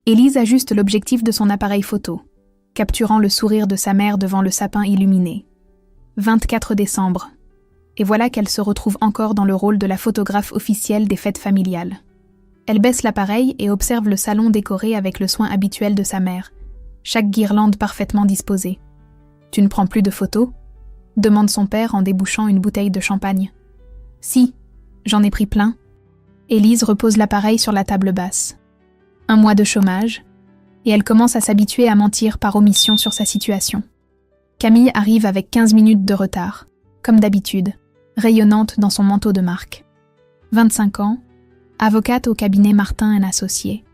Élise ajuste l'objectif de son appareil photo, capturant le sourire de sa mère devant le sapin illuminé. 24 décembre. Et voilà qu'elle se retrouve encore dans le rôle de la photographe officielle des fêtes familiales. Elle baisse l'appareil et observe le salon décoré avec le soin habituel de sa mère, chaque guirlande parfaitement disposée. « Tu ne prends plus de photos ?» demande son père en débouchant une bouteille de champagne. « Si, j'en ai pris plein. » Élise repose l'appareil sur la table basse. 1 mois de chômage, et elle commence à s'habituer à mentir par omission sur sa situation. Camille arrive avec 15 minutes de retard, comme d'habitude, rayonnante dans son manteau de marque. 25 ans, avocate au cabinet Martin & Associés.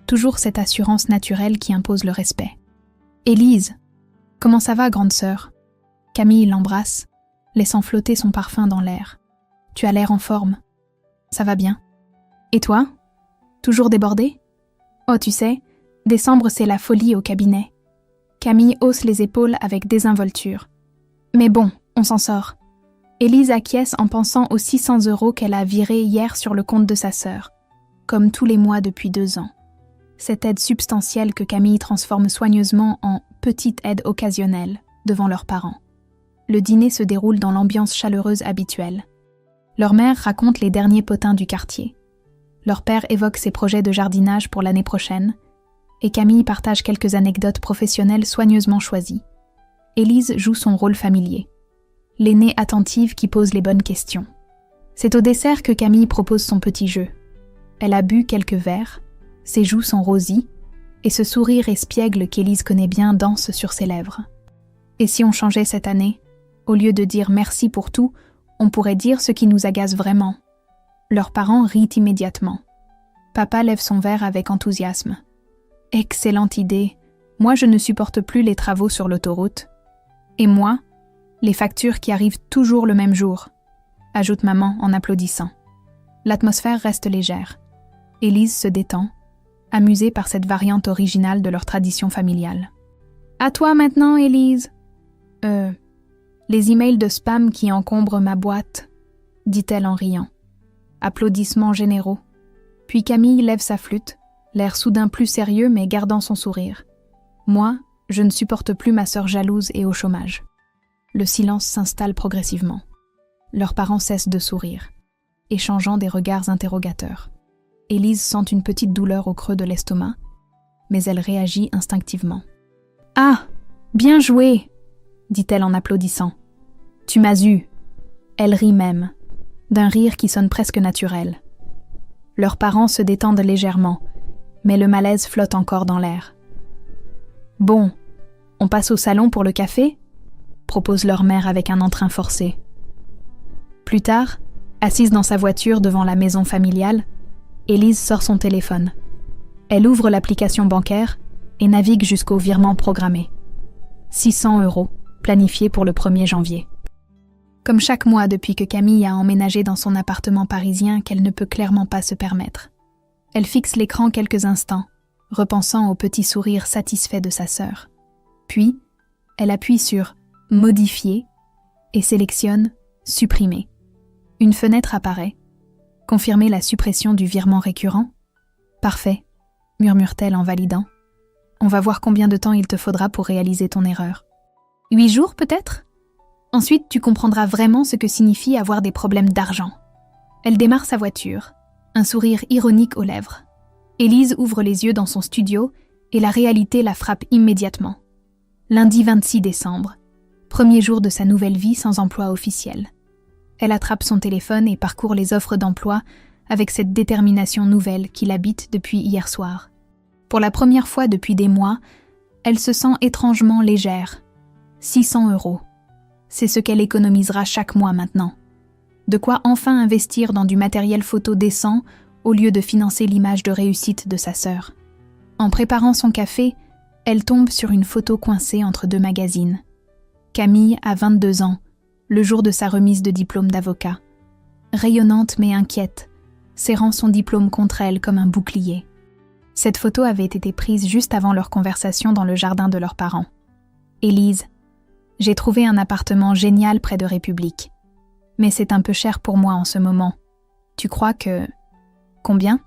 Toujours cette assurance naturelle qui impose le respect. « Élise, comment ça va, grande sœur ?» Camille l'embrasse, laissant flotter son parfum dans l'air. « Tu as l'air en forme. Ça va bien. Et toi? Toujours débordée? Oh, tu sais, décembre c'est la folie au cabinet. » Camille hausse les épaules avec désinvolture. « Mais bon, on s'en sort. » Élise acquiesce en pensant aux 600 € qu'elle a virés hier sur le compte de sa sœur, comme tous les mois depuis 2 ans. Cette aide substantielle que Camille transforme soigneusement en « petite aide occasionnelle » devant leurs parents. Le dîner se déroule dans l'ambiance chaleureuse habituelle. Leur mère raconte les derniers potins du quartier. Leur père évoque ses projets de jardinage pour l'année prochaine, et Camille partage quelques anecdotes professionnelles soigneusement choisies. Élise joue son rôle familier. L'aînée attentive qui pose les bonnes questions. C'est au dessert que Camille propose son petit jeu. Elle a bu quelques verres, ses joues sont rosies, et ce sourire espiègle qu'Élise connaît bien danse sur ses lèvres. Et si on changeait cette année, au lieu de dire merci pour tout, on pourrait dire ce qui nous agace vraiment. Leurs parents rient immédiatement. Papa lève son verre avec enthousiasme. Excellente idée, moi je ne supporte plus les travaux sur l'autoroute. Et moi, les factures qui arrivent toujours le même jour, ajoute maman en applaudissant. L'atmosphère reste légère. Élise se détend, amusée par cette variante originale de leur tradition familiale. « À toi maintenant, Élise !»« Les emails de spam qui encombrent ma boîte, » dit-elle en riant. Applaudissements généraux. Puis Camille lève sa flûte, l'air soudain plus sérieux mais gardant son sourire. « Moi, je ne supporte plus ma sœur jalouse et au chômage. » Le silence s'installe progressivement. Leurs parents cessent de sourire, échangeant des regards interrogateurs. Élise sent une petite douleur au creux de l'estomac, mais elle réagit instinctivement. « Ah, bien joué !» dit-elle en applaudissant. « Tu m'as eu !» Elle rit même, d'un rire qui sonne presque naturel. Leurs parents se détendent légèrement, mais le malaise flotte encore dans l'air. « Bon, on passe au salon pour le café ?» propose leur mère avec un entrain forcé. Plus tard, assise dans sa voiture devant la maison familiale, Élise sort son téléphone. Elle ouvre l'application bancaire et navigue jusqu'au virement programmé. 600 € planifiés pour le 1er janvier. Comme chaque mois depuis que Camille a emménagé dans son appartement parisien qu'elle ne peut clairement pas se permettre. Elle fixe l'écran quelques instants, repensant au petit sourire satisfait de sa sœur. Puis, elle appuie sur « Modifier » et sélectionne « Supprimer ». Une fenêtre apparaît. « Confirmer la suppression du virement récurrent ?»« Parfait », murmure-t-elle en validant. « On va voir combien de temps il te faudra pour réaliser ton erreur. 8 jours peut-être ? Ensuite, tu comprendras vraiment ce que signifie avoir des problèmes d'argent. » Elle démarre sa voiture, un sourire ironique aux lèvres. Élise ouvre les yeux dans son studio et la réalité la frappe immédiatement. Lundi 26 décembre, premier jour de sa nouvelle vie sans emploi officiel. Elle attrape son téléphone et parcourt les offres d'emploi avec cette détermination nouvelle qui l'habite depuis hier soir. Pour la première fois depuis des mois, elle se sent étrangement légère. 600 €. C'est ce qu'elle économisera chaque mois maintenant. De quoi enfin investir dans du matériel photo décent au lieu de financer l'image de réussite de sa sœur. En préparant son café, elle tombe sur une photo coincée entre 2 magazines. Camille a 22 ans, le jour de sa remise de diplôme d'avocat. Rayonnante mais inquiète, serrant son diplôme contre elle comme un bouclier. Cette photo avait été prise juste avant leur conversation dans le jardin de leurs parents. « Élise, j'ai trouvé un appartement génial près de République. Mais c'est un peu cher pour moi en ce moment. Tu crois que... Combien ?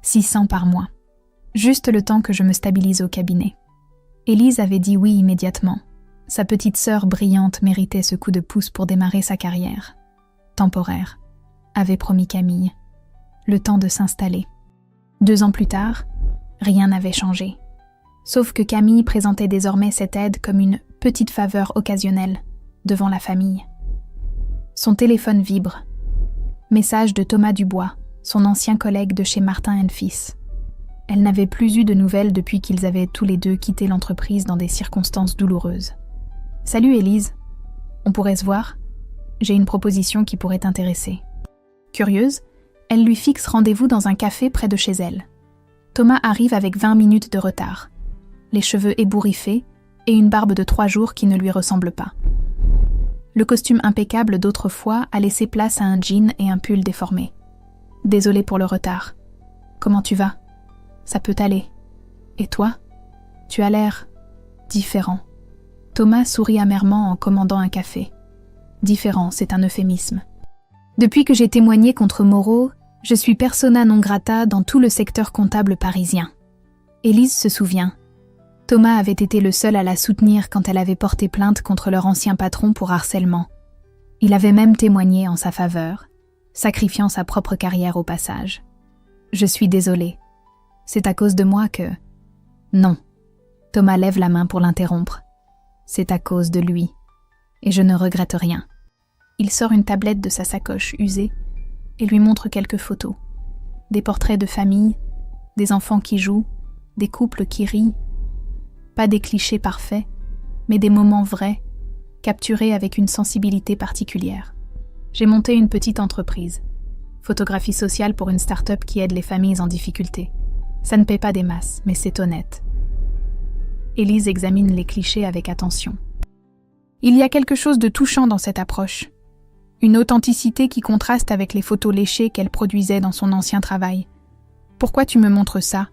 600 par mois. Juste le temps que je me stabilise au cabinet. Élise avait dit oui immédiatement. Sa petite sœur brillante méritait ce coup de pouce pour démarrer sa carrière. Temporaire, avait promis Camille. Le temps de s'installer. 2 ans plus tard, rien n'avait changé. Sauf que Camille présentait désormais cette aide comme une petite faveur occasionnelle devant la famille. Son téléphone vibre. Message de Thomas Dubois, son ancien collègue de chez Martin & Fils. Elle n'avait plus eu de nouvelles depuis qu'ils avaient tous les deux quitté l'entreprise dans des circonstances douloureuses. « Salut Élise, on pourrait se voir ? J'ai une proposition qui pourrait t'intéresser. » Curieuse, elle lui fixe rendez-vous dans un café près de chez elle. Thomas arrive avec 20 minutes de retard, les cheveux ébouriffés et une barbe de 3 jours qui ne lui ressemble pas. Le costume impeccable d'autrefois a laissé place à un jean et un pull déformé. « Désolée pour le retard. Comment tu vas ? Ça peut aller. Et toi ? Tu as l'air différent. » Thomas sourit amèrement en commandant un café. Différent, c'est un euphémisme. Depuis que j'ai témoigné contre Moreau, je suis persona non grata dans tout le secteur comptable parisien. Élise se souvient. Thomas avait été le seul à la soutenir quand elle avait porté plainte contre leur ancien patron pour harcèlement. Il avait même témoigné en sa faveur, sacrifiant sa propre carrière au passage. Je suis désolée. C'est à cause de moi que... Non. Thomas lève la main pour l'interrompre. C'est à cause de lui. Et je ne regrette rien. Il sort une tablette de sa sacoche usée et lui montre quelques photos. Des portraits de famille, des enfants qui jouent, des couples qui rient. Pas des clichés parfaits, mais des moments vrais, capturés avec une sensibilité particulière. J'ai monté une petite entreprise. Photographie sociale pour une start-up qui aide les familles en difficulté. Ça ne paie pas des masses, mais c'est honnête. Élise examine les clichés avec attention. Il y a quelque chose de touchant dans cette approche. Une authenticité qui contraste avec les photos léchées qu'elle produisait dans son ancien travail. Pourquoi tu me montres ça ?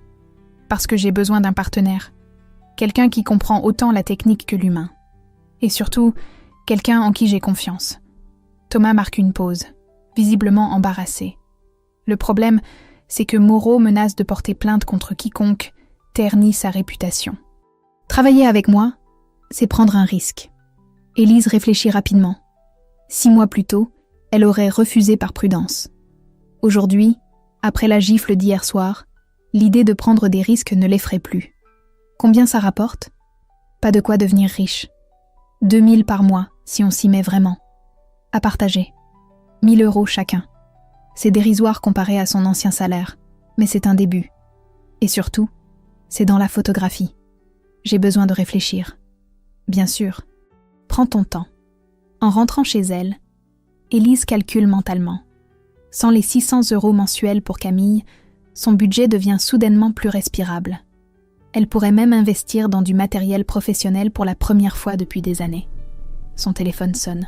Parce que j'ai besoin d'un partenaire. Quelqu'un qui comprend autant la technique que l'humain. Et surtout, quelqu'un en qui j'ai confiance. Thomas marque une pause, visiblement embarrassé. Le problème, c'est que Moreau menace de porter plainte contre quiconque ternit sa réputation. Travailler avec moi, c'est prendre un risque. Élise réfléchit rapidement. 6 mois plus tôt, elle aurait refusé par prudence. Aujourd'hui, après la gifle d'hier soir, l'idée de prendre des risques ne l'effraie plus. Combien ça rapporte ? Pas de quoi devenir riche. 2 000 par mois, si on s'y met vraiment. À partager. 1 000 € chacun. C'est dérisoire comparé à son ancien salaire, mais c'est un début. Et surtout, c'est dans la photographie. J'ai besoin de réfléchir. Bien sûr. Prends ton temps. En rentrant chez elle, Élise calcule mentalement. Sans les 600 € mensuels pour Camille, son budget devient soudainement plus respirable. Elle pourrait même investir dans du matériel professionnel pour la première fois depuis des années. Son téléphone sonne.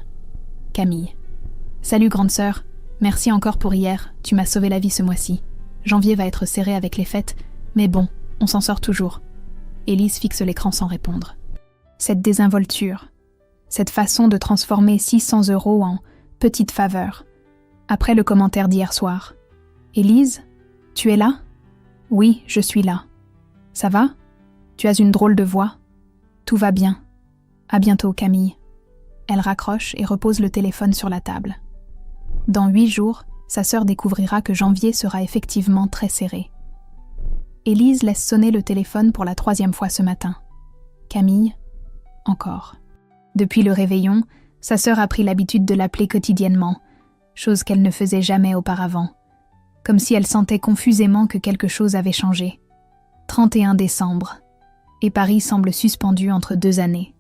Camille. « Salut grande sœur, merci encore pour hier, tu m'as sauvé la vie ce mois-ci. Janvier va être serré avec les fêtes, mais bon, on s'en sort toujours. » Élise fixe l'écran sans répondre. Cette désinvolture, cette façon de transformer 600 € en petite faveur. Après le commentaire d'hier soir. « Élise, tu es là ? » ?»« Oui, je suis là. »« Ça va ? Tu as une drôle de voix. »« Tout va bien. À bientôt, Camille. » Elle raccroche et repose le téléphone sur la table. Dans 8 jours, sa sœur découvrira que janvier sera effectivement très serré. Élise laisse sonner le téléphone pour la 3e fois ce matin. Camille, encore. Depuis le réveillon, sa sœur a pris l'habitude de l'appeler quotidiennement, chose qu'elle ne faisait jamais auparavant, comme si elle sentait confusément que quelque chose avait changé. 31 décembre, et Paris semble suspendu entre 2 années.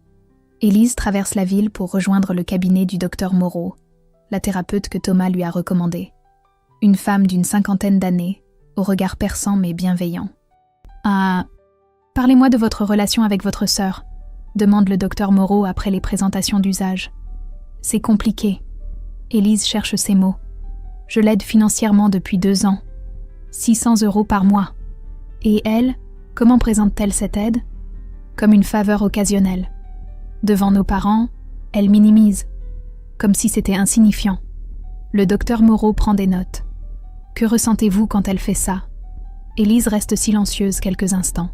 Élise traverse la ville pour rejoindre le cabinet du docteur Moreau, la thérapeute que Thomas lui a recommandée. Une femme d'une 50aine d'années, au regard perçant mais bienveillant. « Ah, parlez-moi de votre relation avec votre sœur », demande le docteur Moreau après les présentations d'usage. « C'est compliqué. » Élise cherche ses mots. « Je l'aide financièrement depuis 2 ans. 600 € par mois. Et elle, comment présente-t-elle cette aide ? Comme une faveur occasionnelle. Devant nos parents, elle minimise, comme si c'était insignifiant. Le docteur Moreau prend des notes. Que ressentez-vous quand elle fait ça ? Élise reste silencieuse quelques instants.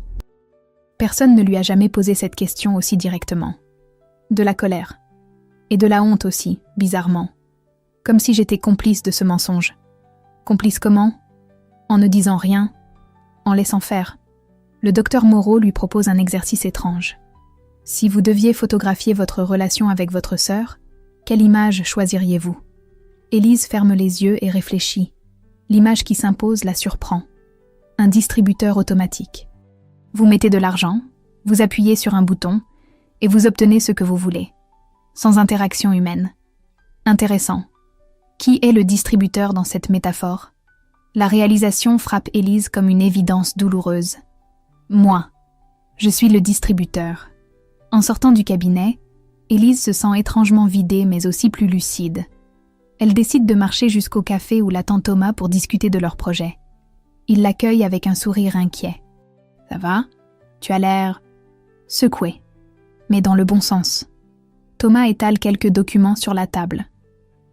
Personne ne lui a jamais posé cette question aussi directement. De la colère. Et de la honte aussi, bizarrement. Comme si j'étais complice de ce mensonge. Complice comment? En ne disant rien, en laissant faire. Le docteur Moreau lui propose un exercice étrange. Si vous deviez photographier votre relation avec votre sœur, quelle image choisiriez-vous? Élise ferme les yeux et réfléchit. L'image qui s'impose la surprend. Un distributeur automatique. Vous mettez de l'argent, vous appuyez sur un bouton, et vous obtenez ce que vous voulez. Sans interaction humaine. Intéressant. Qui est le distributeur dans cette métaphore? La réalisation frappe Élise comme une évidence douloureuse. Moi. Je suis le distributeur. En sortant du cabinet, Élise se sent étrangement vidée mais aussi plus lucide. Elle décide de marcher jusqu'au café où l'attend Thomas pour discuter de leur projet. Il l'accueille avec un sourire inquiet. « Ça va? Tu as l'air... » secoué. Mais dans le bon sens. Thomas étale quelques documents sur la table.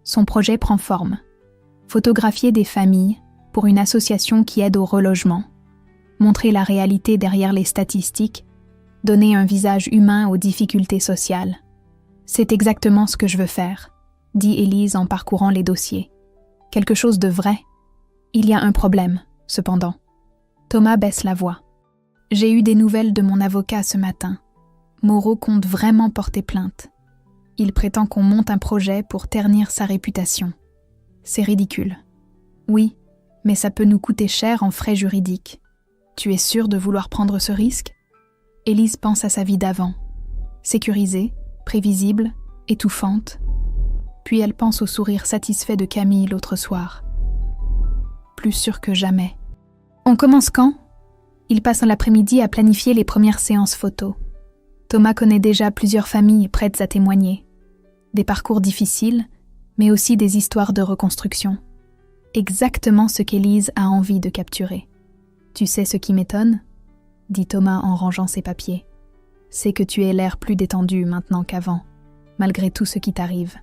Son projet prend forme. Photographier des familles pour une association qui aide au relogement. Montrer la réalité derrière les statistiques. Donner un visage humain aux difficultés sociales. C'est exactement ce que je veux faire, dit Élise en parcourant les dossiers. Quelque chose de vrai. Il y a un problème, cependant. Thomas baisse la voix. J'ai eu des nouvelles de mon avocat ce matin. Moreau compte vraiment porter plainte. Il prétend qu'on monte un projet pour ternir sa réputation. C'est ridicule. Oui, mais ça peut nous coûter cher en frais juridiques. Tu es sûre de vouloir prendre ce risque? Élise pense à sa vie d'avant. Sécurisée, prévisible, étouffante. Puis elle pense au sourire satisfait de Camille l'autre soir. Plus sûre que jamais. On commence quand? Il passe l'après-midi à planifier les premières séances photos. Thomas connaît déjà plusieurs familles prêtes à témoigner. Des parcours difficiles, mais aussi des histoires de reconstruction. Exactement ce qu'Élise a envie de capturer. Tu sais ce qui m'étonne? Dit Thomas en rangeant ses papiers. C'est que tu aies l'air plus détendu maintenant qu'avant, malgré tout ce qui t'arrive.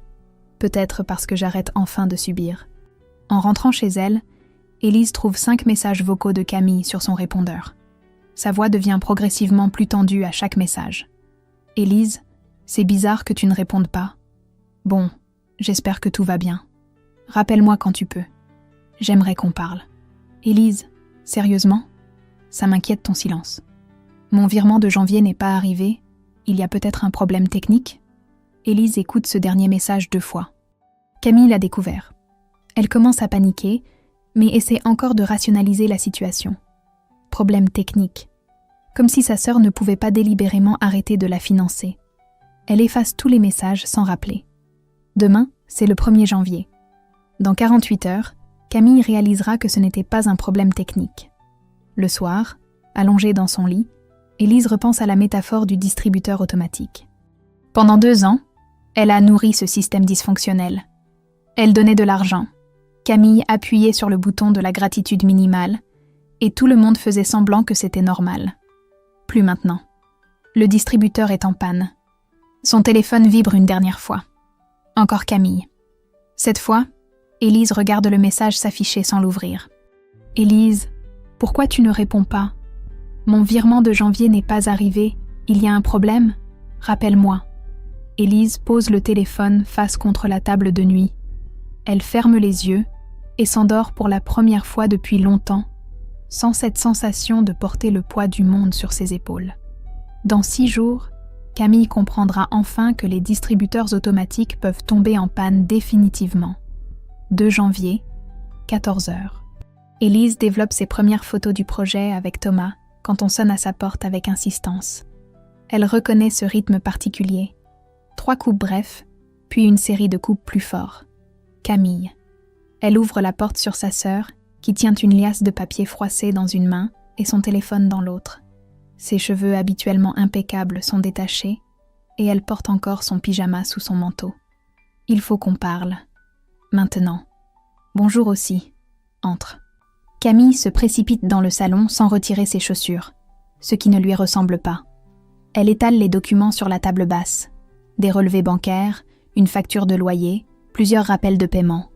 Peut-être parce que j'arrête enfin de subir. En rentrant chez elle, Élise trouve 5 messages vocaux de Camille sur son répondeur. Sa voix devient progressivement plus tendue à chaque message. « Élise, c'est bizarre que tu ne répondes pas. Bon, j'espère que tout va bien. Rappelle-moi quand tu peux. J'aimerais qu'on parle. Élise, sérieusement? Ça m'inquiète ton silence. Mon virement de janvier n'est pas arrivé. Il y a peut-être un problème technique? » Élise écoute ce dernier message 2 fois. Camille l'a découvert. Elle commence à paniquer, mais essaie encore de rationaliser la situation. Problème technique. Comme si sa sœur ne pouvait pas délibérément arrêter de la financer. Elle efface tous les messages sans rappeler. Demain, c'est le 1er janvier. Dans 48 heures, Camille réalisera que ce n'était pas un problème technique. Le soir, allongée dans son lit, Élise repense à la métaphore du distributeur automatique. Pendant 2 ans, elle a nourri ce système dysfonctionnel. Elle donnait de l'argent. Camille appuyait sur le bouton de la gratitude minimale, et tout le monde faisait semblant que c'était normal. Plus maintenant. Le distributeur est en panne. Son téléphone vibre une dernière fois. Encore Camille. Cette fois, Élise regarde le message s'afficher sans l'ouvrir. « Élise, pourquoi tu ne réponds pas? Mon virement de janvier n'est pas arrivé. Il y a un problème? Rappelle-moi. » Élise pose le téléphone face contre la table de nuit. Elle ferme les yeux et s'endort pour la première fois depuis longtemps, sans cette sensation de porter le poids du monde sur ses épaules. Dans 6 jours, Camille comprendra enfin que les distributeurs automatiques peuvent tomber en panne définitivement. 2 janvier, 14 heures. Élise développe ses premières photos du projet avec Thomas quand on sonne à sa porte avec insistance. Elle reconnaît ce rythme particulier. 3 coups brefs, puis une série de coups plus forts. Camille. Elle ouvre la porte sur sa sœur, qui tient une liasse de papier froissé dans une main et son téléphone dans l'autre. Ses cheveux habituellement impeccables sont détachés, et elle porte encore son pyjama sous son manteau. Il faut qu'on parle. Maintenant. Bonjour aussi. Entre. Camille se précipite dans le salon sans retirer ses chaussures, ce qui ne lui ressemble pas. Elle étale les documents sur la table basse. Des relevés bancaires, une facture de loyer, plusieurs rappels de paiement.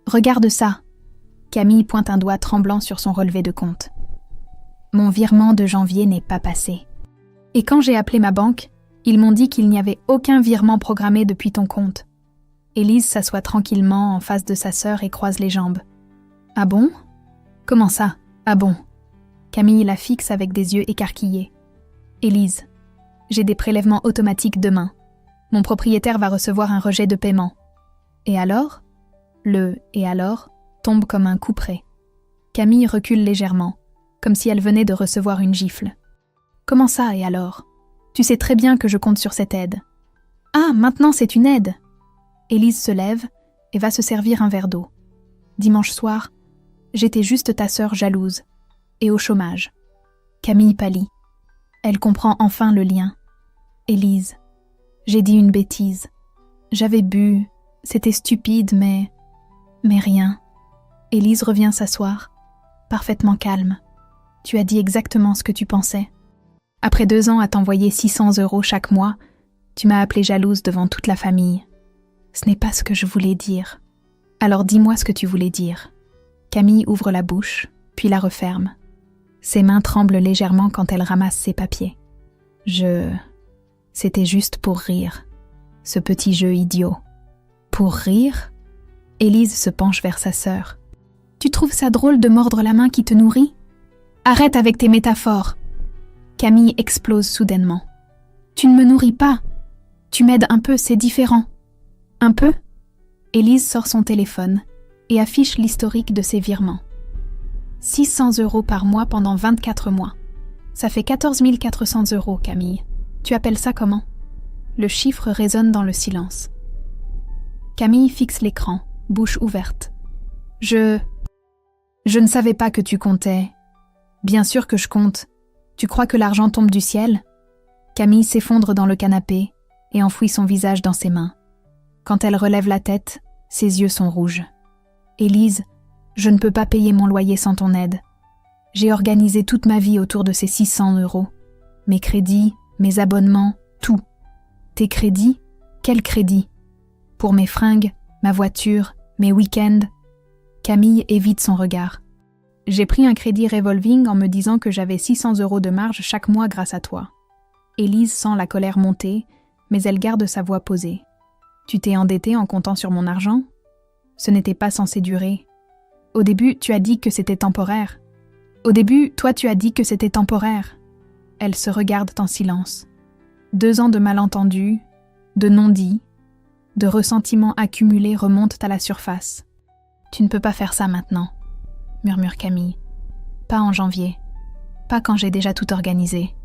« Regarde ça !» Camille pointe un doigt tremblant sur son relevé de compte. Mon virement de janvier n'est pas passé. Et quand j'ai appelé ma banque, ils m'ont dit qu'il n'y avait aucun virement programmé depuis ton compte. » Élise s'assoit tranquillement en face de sa sœur et croise les jambes. « Ah bon ? Comment ça ? Ah bon ?» Camille la fixe avec des yeux écarquillés. « Élise, j'ai des prélèvements automatiques demain. Mon propriétaire va recevoir un rejet de paiement. » Et alors ? Le « et alors » tombe comme un couperet. Camille recule légèrement, comme si elle venait de recevoir une gifle. « Comment ça, et alors ? Tu sais très bien que je compte sur cette aide. »« Ah, maintenant c'est une aide !» Élise se lève et va se servir un verre d'eau. « Dimanche soir, j'étais juste ta sœur jalouse, et au chômage. » Camille pâlit. Elle comprend enfin le lien. « Élise, j'ai dit une bêtise. J'avais bu, c'était stupide, mais rien. » Élise revient s'asseoir, parfaitement calme. « Tu as dit exactement ce que tu pensais. Après 2 ans à t'envoyer 600 € chaque mois, tu m'as appelée jalouse devant toute la famille. Ce n'est pas ce que je voulais dire. Alors dis-moi ce que tu voulais dire. » Camille ouvre la bouche, puis la referme. Ses mains tremblent légèrement quand elle ramasse ses papiers. C'était juste pour rire. Ce petit jeu idiot. Pour rire ? Élise se penche vers sa sœur. Tu trouves ça drôle de mordre la main qui te nourrit ? Arrête avec tes métaphores. Camille explose soudainement. Tu ne me nourris pas. Tu m'aides un peu, c'est différent. Un peu ? Élise sort son téléphone et affiche l'historique de ses virements. 600 € par mois pendant 24 mois. Ça fait 14 400 €, Camille. Tu appelles ça comment ? Le chiffre résonne dans le silence. Camille fixe l'écran, bouche ouverte. Je ne savais pas que tu comptais. Bien sûr que je compte. Tu crois que l'argent tombe du ciel ? Camille s'effondre dans le canapé et enfouit son visage dans ses mains. Quand elle relève la tête, ses yeux sont rouges. Élise, je ne peux pas payer mon loyer sans ton aide. J'ai organisé toute ma vie autour de ces 600 €. Mes crédits, mes abonnements, tout. Tes crédits ? Quels crédits ? Pour mes fringues, ma voiture, mes week-ends. Camille évite son regard. J'ai pris un crédit revolving en me disant que j'avais 600 € de marge chaque mois grâce à toi. Élise sent la colère monter, mais elle garde sa voix posée. Tu t'es endettée en comptant sur mon argent ? Ce n'était pas censé durer. Au début, tu as dit que c'était temporaire. Au début, toi, tu as dit que c'était temporaire. Elles se regardent en silence. 2 ans de malentendus, de non-dits, de ressentiments accumulés remontent à la surface. Tu ne peux pas faire ça maintenant, murmure Camille. Pas en janvier. Pas quand j'ai déjà tout organisé.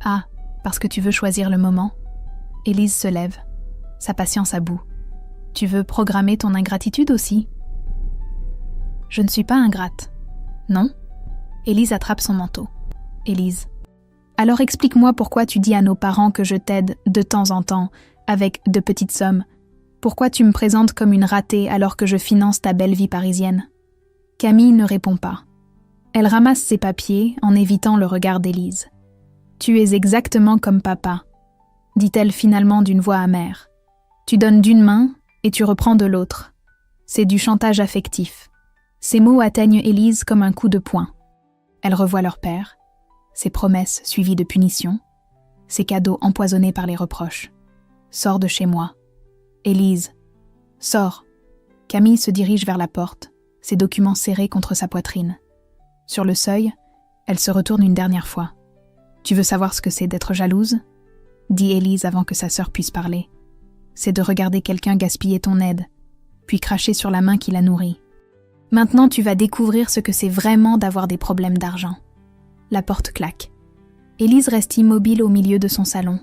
Ah, parce que tu veux choisir le moment ? Élise se lève, sa patience à bout. Tu veux programmer ton ingratitude aussi ? Je ne suis pas ingrate. Non ? Élise attrape son manteau. Élise. Alors explique-moi pourquoi tu dis à nos parents que je t'aide de temps en temps, avec de petites sommes. Pourquoi tu me présentes comme une ratée alors que je finance ta belle vie parisienne ? Camille ne répond pas. Elle ramasse ses papiers en évitant le regard d'Élise. Tu es exactement comme papa, dit-elle finalement d'une voix amère. Tu donnes d'une main et tu reprends de l'autre. C'est du chantage affectif. Ces mots atteignent Élise comme un coup de poing. Elle revoit leur père, ses promesses suivies de punitions, ses cadeaux empoisonnés par les reproches. Sors de chez moi. Élise, sors. Camille se dirige vers la porte, ses documents serrés contre sa poitrine. Sur le seuil, elle se retourne une dernière fois. Tu veux savoir ce que c'est d'être jalouse ? Dit Élise avant que sa sœur puisse parler. C'est de regarder quelqu'un gaspiller ton aide, puis cracher sur la main qui la nourrit. Maintenant, tu vas découvrir ce que c'est vraiment d'avoir des problèmes d'argent. La porte claque. Élise reste immobile au milieu de son salon,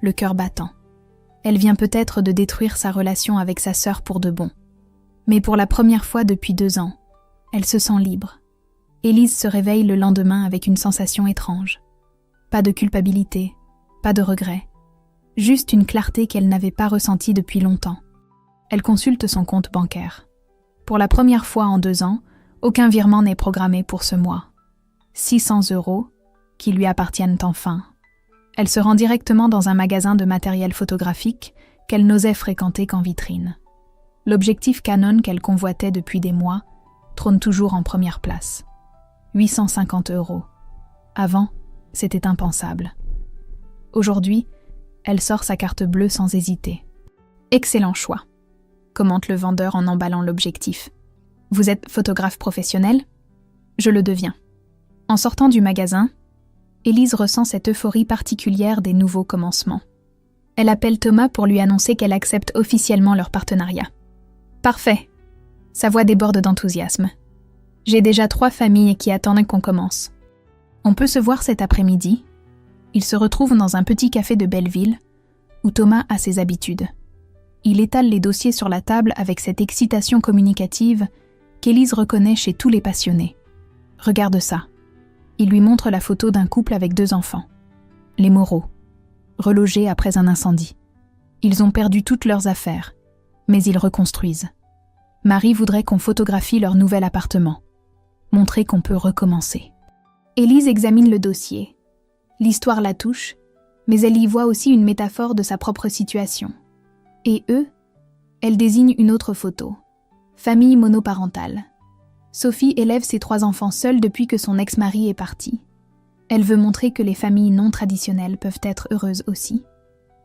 le cœur battant. Elle vient peut-être de détruire sa relation avec sa sœur pour de bon. Mais pour la première fois depuis 2 ans, elle se sent libre. Élise se réveille le lendemain avec une sensation étrange. Pas de culpabilité, pas de regret. Juste une clarté qu'elle n'avait pas ressentie depuis longtemps. Elle consulte son compte bancaire. Pour la première fois en 2 ans, aucun virement n'est programmé pour ce mois. 600 € qui lui appartiennent enfin. Elle se rend directement dans un magasin de matériel photographique qu'elle n'osait fréquenter qu'en vitrine. L'objectif Canon qu'elle convoitait depuis des mois trône toujours en première place. 850 €. Avant, c'était impensable. Aujourd'hui, elle sort sa carte bleue sans hésiter. Excellent choix, commente le vendeur en emballant l'objectif. Vous êtes photographe professionnel ? Je le deviens. En sortant du magasin, Élise ressent cette euphorie particulière des nouveaux commencements. Elle appelle Thomas pour lui annoncer qu'elle accepte officiellement leur partenariat. Parfait. Sa voix déborde d'enthousiasme. J'ai déjà 3 familles qui attendent qu'on commence. On peut se voir cet après-midi. Ils se retrouvent dans un petit café de Belleville, où Thomas a ses habitudes. Il étale les dossiers sur la table avec cette excitation communicative qu'Élise reconnaît chez tous les passionnés. Regarde ça. Il lui montre la photo d'un couple avec 2 enfants. Les Moreau, relogés après un incendie. Ils ont perdu toutes leurs affaires, mais ils reconstruisent. Marie voudrait qu'on photographie leur nouvel appartement. Montrer qu'on peut recommencer. Élise examine le dossier. L'histoire la touche, mais elle y voit aussi une métaphore de sa propre situation. Et eux, elle désigne une autre photo. Famille monoparentale. Sophie élève ses 3 enfants seuls depuis que son ex-mari est parti. Elle veut montrer que les familles non traditionnelles peuvent être heureuses aussi.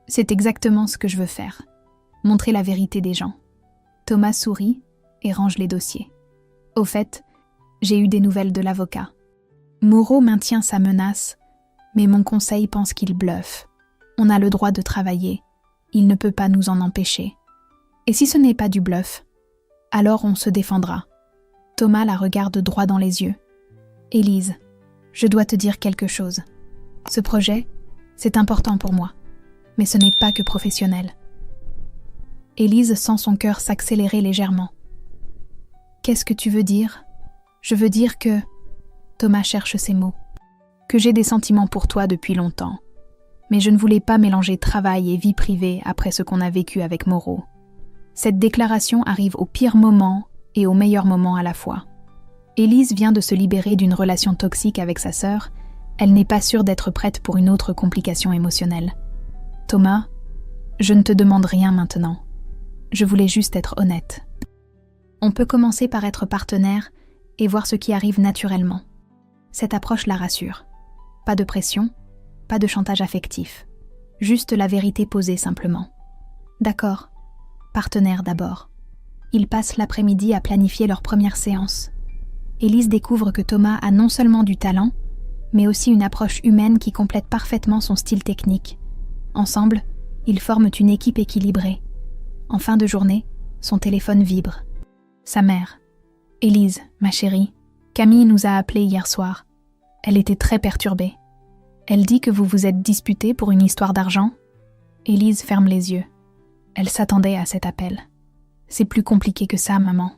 C'est exactement ce que je veux faire. Montrer la vérité des gens. Thomas sourit et range les dossiers. Au fait, j'ai eu des nouvelles de l'avocat. Moreau maintient sa menace, mais mon conseil pense qu'il bluffe. On a le droit de travailler. Il ne peut pas nous en empêcher. Et si ce n'est pas du bluff, alors on se défendra. Thomas la regarde droit dans les yeux. Élise, je dois te dire quelque chose. Ce projet, c'est important pour moi, mais ce n'est pas que professionnel. Élise sent son cœur s'accélérer légèrement. Qu'est-ce que tu veux dire ? Je veux dire que... Thomas cherche ses mots. Que j'ai des sentiments pour toi depuis longtemps. Mais je ne voulais pas mélanger travail et vie privée après ce qu'on a vécu avec Moreau. Cette déclaration arrive au pire moment et au meilleur moment à la fois. Élise vient de se libérer d'une relation toxique avec sa sœur. Elle n'est pas sûre d'être prête pour une autre complication émotionnelle. Thomas, je ne te demande rien maintenant. Je voulais juste être honnête. On peut commencer par être partenaire et voir ce qui arrive naturellement. Cette approche la rassure. Pas de pression, pas de chantage affectif. Juste la vérité posée simplement. D'accord, partenaire d'abord. Ils passent l'après-midi à planifier leur première séance. Élise découvre que Thomas a non seulement du talent, mais aussi une approche humaine qui complète parfaitement son style technique. Ensemble, ils forment une équipe équilibrée. En fin de journée, son téléphone vibre. Sa mère. « Élise, ma chérie, Camille nous a appelés hier soir. Elle était très perturbée. Elle dit que vous vous êtes disputés pour une histoire d'argent ?» Élise ferme les yeux. Elle s'attendait à cet appel. « C'est plus compliqué que ça, maman.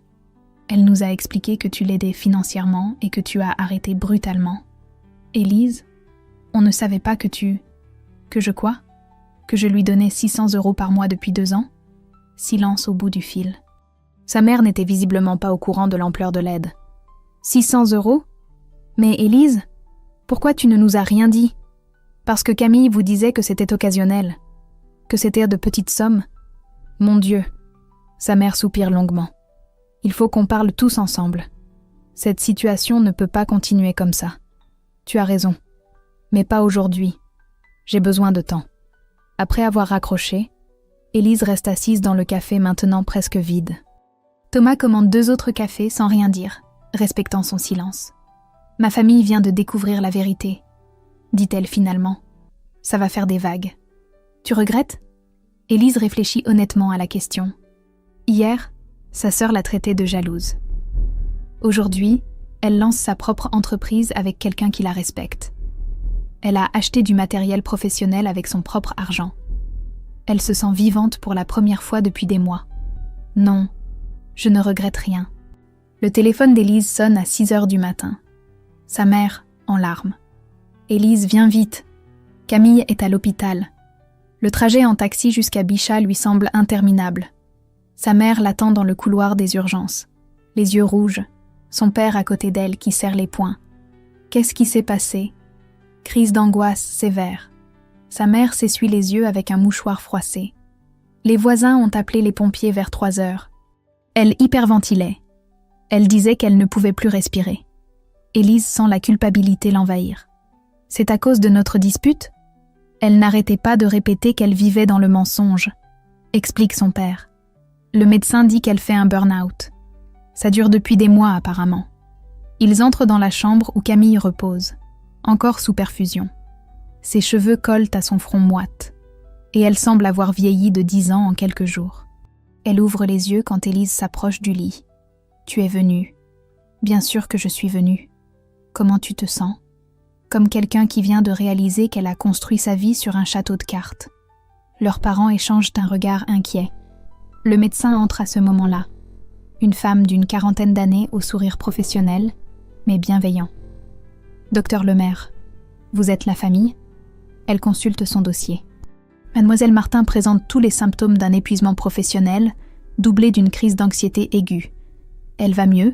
Elle nous a expliqué que tu l'aidais financièrement et que tu as arrêté brutalement. Élise, on ne savait pas que tu... Que je quoi ? Que je lui donnais 600 € par mois depuis 2 ans ? Silence au bout du fil. Sa mère n'était visiblement pas au courant de l'ampleur de l'aide. 600 €? Mais Élise, pourquoi tu ne nous as rien dit ? Parce que Camille vous disait que c'était occasionnel, que c'était de petites sommes. Mon Dieu. Sa mère soupire longuement. Il faut qu'on parle tous ensemble. Cette situation ne peut pas continuer comme ça. Tu as raison. Mais pas aujourd'hui. J'ai besoin de temps. Après avoir raccroché, Élise reste assise dans le café maintenant presque vide. Thomas commande 2 autres cafés sans rien dire, respectant son silence. « Ma famille vient de découvrir la vérité, » dit-elle finalement. « Ça va faire des vagues. » « Tu regrettes ?» Élise réfléchit honnêtement à la question. Hier, sa sœur l'a traitée de jalouse. Aujourd'hui, elle lance sa propre entreprise avec quelqu'un qui la respecte. Elle a acheté du matériel professionnel avec son propre argent. Elle se sent vivante pour la première fois depuis des mois. Non, je ne regrette rien. Le téléphone d'Élise sonne à 6 heures du matin. Sa mère, en larmes. « Élise, viens vite. Camille est à l'hôpital. » Le trajet en taxi jusqu'à Bichat lui semble interminable. Sa mère l'attend dans le couloir des urgences, les yeux rouges, son père à côté d'elle qui serre les poings. Qu'est-ce qui s'est passé ? Crise d'angoisse sévère. Sa mère s'essuie les yeux avec un mouchoir froissé. Les voisins ont appelé les pompiers vers 3 heures. Elle hyperventilait. Elle disait qu'elle ne pouvait plus respirer. Élise sent la culpabilité l'envahir. C'est à cause de notre dispute ? Elle n'arrêtait pas de répéter qu'elle vivait dans le mensonge, explique son père. Le médecin dit qu'elle fait un burn-out. Ça dure depuis des mois apparemment. Ils entrent dans la chambre où Camille repose, encore sous perfusion. Ses cheveux collent à son front moite, et elle semble avoir vieilli de 10 ans en quelques jours. Elle ouvre les yeux quand Élise s'approche du lit. « Tu es venue. »« Bien sûr que je suis venue. »« Comment tu te sens ?» Comme quelqu'un qui vient de réaliser qu'elle a construit sa vie sur un château de cartes. Leurs parents échangent un regard inquiet. Le médecin entre à ce moment-là. Une femme d'une 40aine d'années au sourire professionnel, mais bienveillant. « Docteur Lemaire, vous êtes la famille ?» Elle consulte son dossier. Mademoiselle Martin présente tous les symptômes d'un épuisement professionnel, doublé d'une crise d'anxiété aiguë. Elle va mieux,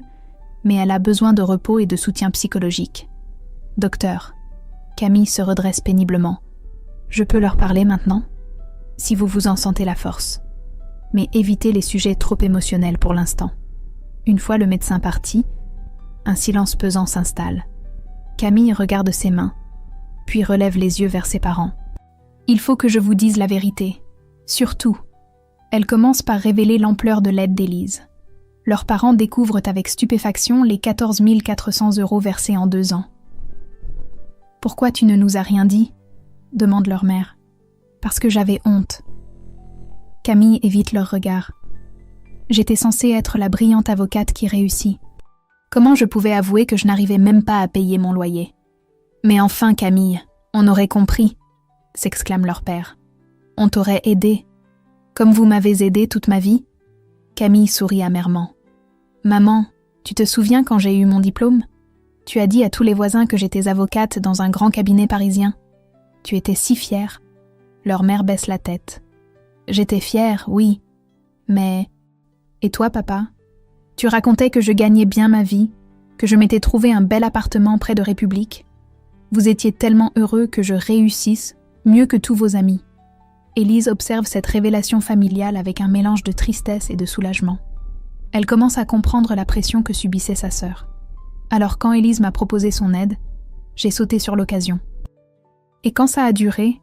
mais elle a besoin de repos et de soutien psychologique. Docteur, Camille se redresse péniblement. Je peux leur parler maintenant ? Si vous vous en sentez la force. Mais évitez les sujets trop émotionnels pour l'instant. Une fois le médecin parti, un silence pesant s'installe. Camille regarde ses mains, puis relève les yeux vers ses parents. Il faut que je vous dise la vérité. Surtout. Elle commence par révéler l'ampleur de l'aide d'Élise. Leurs parents découvrent avec stupéfaction les 14 400 € versés en 2 ans. « Pourquoi tu ne nous as rien dit ?» demande leur mère. « Parce que j'avais honte. » Camille évite leur regard. « J'étais censée être la brillante avocate qui réussit. Comment je pouvais avouer que je n'arrivais même pas à payer mon loyer ? Mais enfin, Camille, on aurait compris, » s'exclame leur père. « On t'aurait aidé. Comme vous m'avez aidé toute ma vie ?» Camille sourit amèrement. « Maman, tu te souviens quand j'ai eu mon diplôme ? Tu as dit à tous les voisins que j'étais avocate dans un grand cabinet parisien. Tu étais si fière. » Leur mère baisse la tête. « J'étais fière, oui. Mais... Et toi, papa ? Tu racontais que je gagnais bien ma vie, que je m'étais trouvé un bel appartement près de République. Vous étiez tellement heureux que je réussisse, mieux que tous vos amis. » Élise observe cette révélation familiale avec un mélange de tristesse et de soulagement. Elle commence à comprendre la pression que subissait sa sœur. Alors quand Élise m'a proposé son aide, j'ai sauté sur l'occasion. Et quand ça a duré,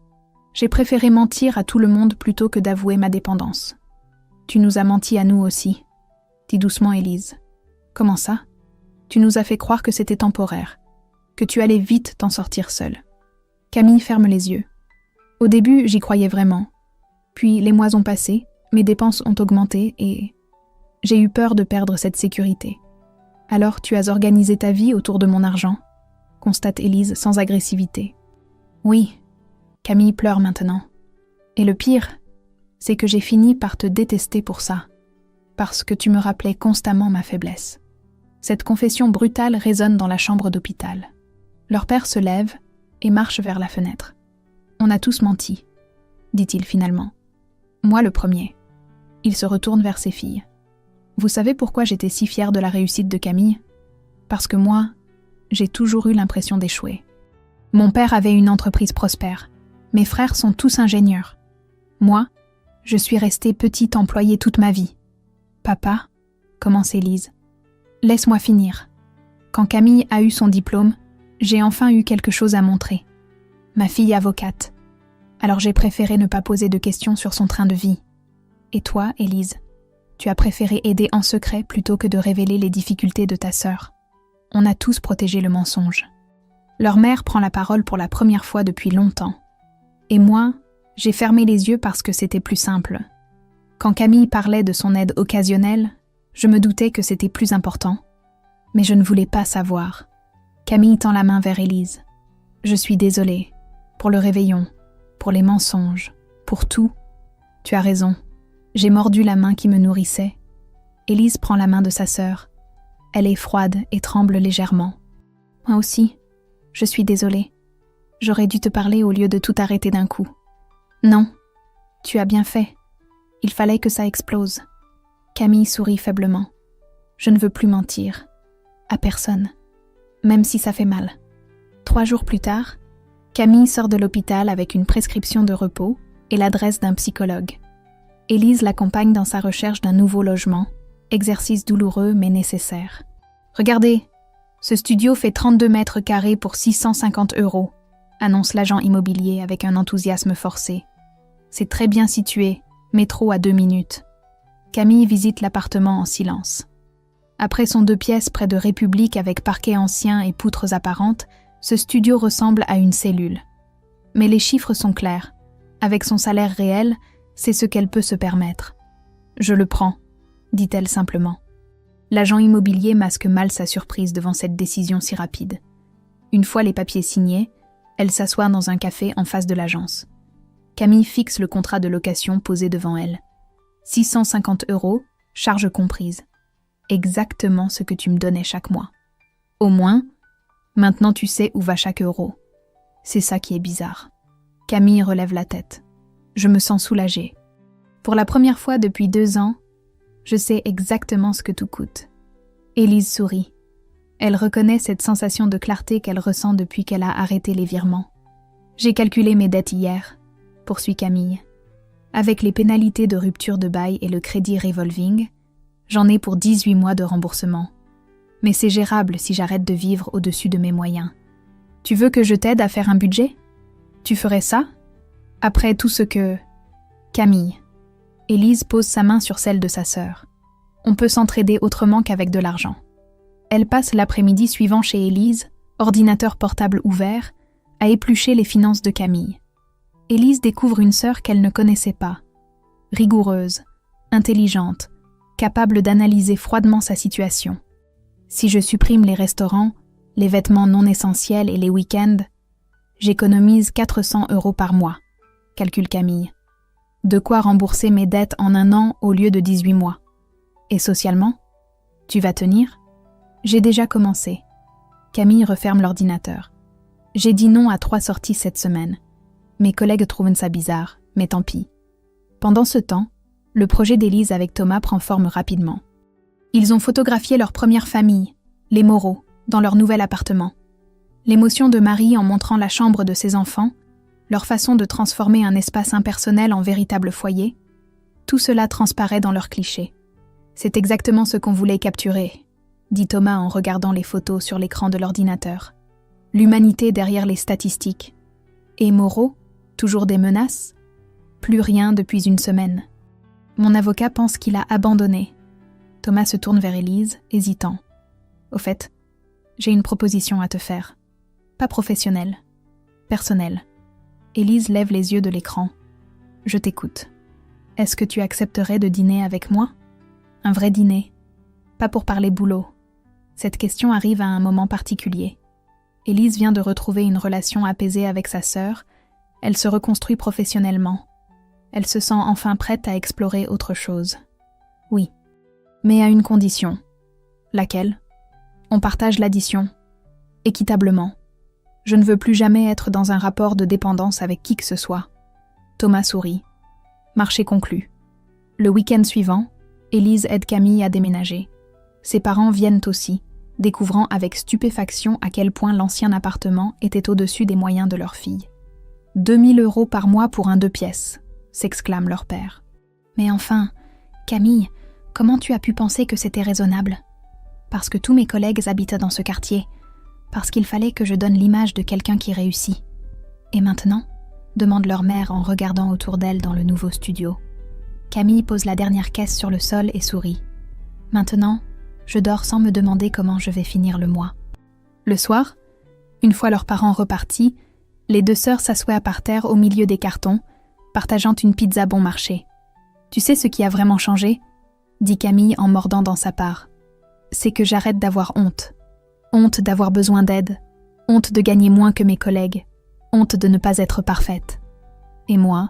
j'ai préféré mentir à tout le monde plutôt que d'avouer ma dépendance. Tu nous as menti à nous aussi, dit doucement Élise. Comment ça ? Tu nous as fait croire que c'était temporaire, que tu allais vite t'en sortir seule. Camille ferme les yeux. Au début, j'y croyais vraiment. Puis les mois ont passé, mes dépenses ont augmenté et j'ai eu peur de perdre cette sécurité. Alors tu as organisé ta vie autour de mon argent, constate Élise sans agressivité. Oui, Camille pleure maintenant. Et le pire, c'est que j'ai fini par te détester pour ça, parce que tu me rappelais constamment ma faiblesse. Cette confession brutale résonne dans la chambre d'hôpital. Leur père se lève et marche vers la fenêtre. On a tous menti, dit-il finalement. Moi le premier. Il se retourne vers ses filles. Vous savez pourquoi j'étais si fière de la réussite de Camille ? Parce que moi, j'ai toujours eu l'impression d'échouer. Mon père avait une entreprise prospère. Mes frères sont tous ingénieurs. Moi, je suis restée petite employée toute ma vie. Papa, commence Élise. Laisse-moi finir. Quand Camille a eu son diplôme, j'ai enfin eu quelque chose à montrer. Ma fille avocate. Alors j'ai préféré ne pas poser de questions sur son train de vie. Et toi, Élise, tu as préféré aider en secret plutôt que de révéler les difficultés de ta sœur. On a tous protégé le mensonge. Leur mère prend la parole pour la première fois depuis longtemps. Et moi, j'ai fermé les yeux parce que c'était plus simple. Quand Camille parlait de son aide occasionnelle, je me doutais que c'était plus important. Mais je ne voulais pas savoir. Camille tend la main vers Élise. Je suis désolée. Pour le réveillon, pour les mensonges, pour tout. Tu as raison. J'ai mordu la main qui me nourrissait. Élise prend la main de sa sœur. Elle est froide et tremble légèrement. Moi aussi, je suis désolée. J'aurais dû te parler au lieu de tout arrêter d'un coup. Non, tu as bien fait. Il fallait que ça explose. Camille sourit faiblement. Je ne veux plus mentir. À personne. Même si ça fait mal. 3 jours plus tard, Camille sort de l'hôpital avec une prescription de repos et l'adresse d'un psychologue. Élise l'accompagne dans sa recherche d'un nouveau logement, exercice douloureux mais nécessaire. « Regardez, ce studio fait 32 mètres carrés pour 650 €. annonce l'agent immobilier avec un enthousiasme forcé. C'est très bien situé, métro à 2 minutes. Camille visite l'appartement en silence. Après son 2 pièces près de République avec parquet ancien et poutres apparentes, ce studio ressemble à une cellule. Mais les chiffres sont clairs. Avec son salaire réel, c'est ce qu'elle peut se permettre. « Je le prends », dit-elle simplement. L'agent immobilier masque mal sa surprise devant cette décision si rapide. Une fois les papiers signés, elle s'assoit dans un café en face de l'agence. Camille fixe le contrat de location posé devant elle. 650 €, charges comprises. Exactement ce que tu me donnais chaque mois. Au moins, maintenant tu sais où va chaque euro. C'est ça qui est bizarre. Camille relève la tête. Je me sens soulagée. Pour la première fois depuis 2 ans, je sais exactement ce que tout coûte. Élise sourit. Elle reconnaît cette sensation de clarté qu'elle ressent depuis qu'elle a arrêté les virements. J'ai calculé mes dettes hier, poursuit Camille. Avec les pénalités de rupture de bail et le crédit revolving, j'en ai pour 18 mois de remboursement. Mais c'est gérable si j'arrête de vivre au-dessus de mes moyens. Tu veux que je t'aide à faire un budget ? Tu ferais ça ? Après tout ce que... Camille. Élise pose sa main sur celle de sa sœur. On peut s'entraider autrement qu'avec de l'argent. Elle passe l'après-midi suivant chez Élise, ordinateur portable ouvert, à éplucher les finances de Camille. Élise découvre une sœur qu'elle ne connaissait pas. Rigoureuse, intelligente, capable d'analyser froidement sa situation. Si je supprime les restaurants, les vêtements non essentiels et les week-ends, j'économise 400 € par mois, calcule Camille. De quoi rembourser mes dettes en 1 an au lieu de 18 mois. Et socialement ? Tu vas tenir ? J'ai déjà commencé. Camille referme l'ordinateur. J'ai dit non à 3 sorties cette semaine. Mes collègues trouvent ça bizarre, mais tant pis. Pendant ce temps, le projet d'Élise avec Thomas prend forme rapidement. Ils ont photographié leur première famille, les Moreau, dans leur nouvel appartement. L'émotion de Marie en montrant la chambre de ses enfants, leur façon de transformer un espace impersonnel en véritable foyer, tout cela transparaît dans leurs clichés. C'est exactement ce qu'on voulait capturer, dit Thomas en regardant les photos sur l'écran de l'ordinateur. L'humanité derrière les statistiques. Et Moreau, toujours des menaces ? Plus rien depuis 1 semaine. Mon avocat pense qu'il a abandonné. Thomas se tourne vers Élise, hésitant. Au fait, j'ai une proposition à te faire. Pas professionnelle, personnelle. Élise lève les yeux de l'écran. Je t'écoute. Est-ce que tu accepterais de dîner avec moi ? Un vrai dîner. Pas pour parler boulot. Cette question arrive à un moment particulier. Élise vient de retrouver une relation apaisée avec sa sœur. Elle se reconstruit professionnellement. Elle se sent enfin prête à explorer autre chose. Oui, mais à une condition. Laquelle ? On partage l'addition. Équitablement. Je ne veux plus jamais être dans un rapport de dépendance avec qui que ce soit. Thomas sourit. Marché conclu. Le week-end suivant, Élise aide Camille à déménager. Ses parents viennent aussi, découvrant avec stupéfaction à quel point l'ancien appartement était au-dessus des moyens de leur fille. 2 000 € par mois pour un 2 pièces, s'exclame leur père. Mais enfin, Camille, comment tu as pu penser que c'était raisonnable ? Parce que tous mes collègues habitent dans ce quartier, parce qu'il fallait que je donne l'image de quelqu'un qui réussit. Et maintenant ? Demande leur mère en regardant autour d'elle dans le nouveau studio. Camille pose la dernière caisse sur le sol et sourit. Maintenant, je dors sans me demander comment je vais finir le mois. Le soir, une fois leurs parents repartis, les 2 sœurs s'assoient par terre au milieu des cartons, partageant une pizza bon marché. « Tu sais ce qui a vraiment changé ?» dit Camille en mordant dans sa part. « C'est que j'arrête d'avoir honte. Honte d'avoir besoin d'aide. Honte de gagner moins que mes collègues. Honte de ne pas être parfaite. Et moi,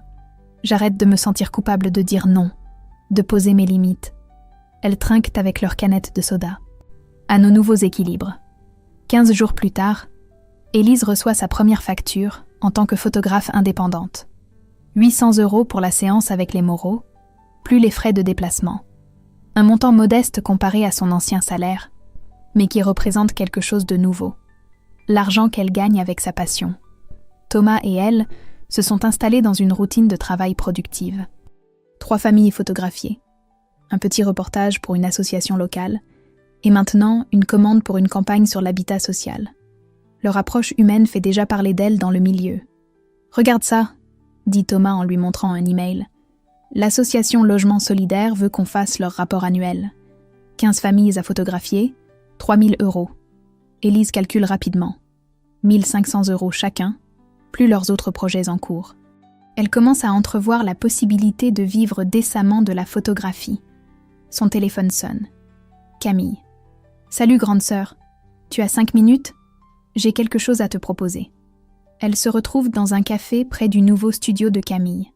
j'arrête de me sentir coupable de dire non, de poser mes limites. » Elles trinquent avec leur canette de soda. À nos nouveaux équilibres. 15 jours plus tard, Élise reçoit sa première facture en tant que photographe indépendante. 800 € pour la séance avec les Moreau, plus les frais de déplacement. Un montant modeste comparé à son ancien salaire, mais qui représente quelque chose de nouveau. L'argent qu'elle gagne avec sa passion. Thomas et elle se sont installés dans une routine de travail productive. 3 familles photographiées. Un petit reportage pour une association locale, et maintenant une commande pour une campagne sur l'habitat social. Leur approche humaine fait déjà parler d'elle dans le milieu. « Regarde ça », dit Thomas en lui montrant un email. « L'association Logement Solidaire veut qu'on fasse leur rapport annuel. 15 familles à photographier, 3 000 €. Élise calcule rapidement. 1 500 € chacun, plus leurs autres projets en cours. Elle commence à entrevoir la possibilité de vivre décemment de la photographie. Son téléphone sonne. Camille. « Salut grande sœur, tu as 5 minutes ? J'ai quelque chose à te proposer. » Elle se retrouve dans un café près du nouveau studio de Camille.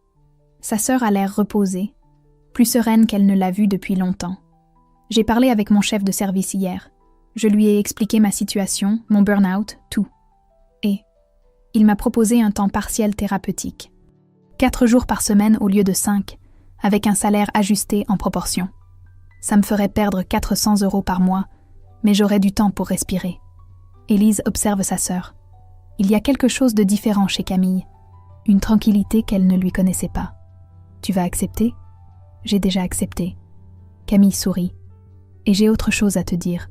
Sa sœur a l'air reposée, plus sereine qu'elle ne l'a vue depuis longtemps. « J'ai parlé avec mon chef de service hier. Je lui ai expliqué ma situation, mon burn-out, tout. Et il m'a proposé un temps partiel thérapeutique. 4 jours par semaine au lieu de 5, avec un salaire ajusté en proportion. Ça me ferait perdre 400 € par mois, mais j'aurais du temps pour respirer. » Élise observe sa sœur. Il y a quelque chose de différent chez Camille, une tranquillité qu'elle ne lui connaissait pas. « Tu vas accepter ? » ?»« J'ai déjà accepté. » Camille sourit. « Et j'ai autre chose à te dire.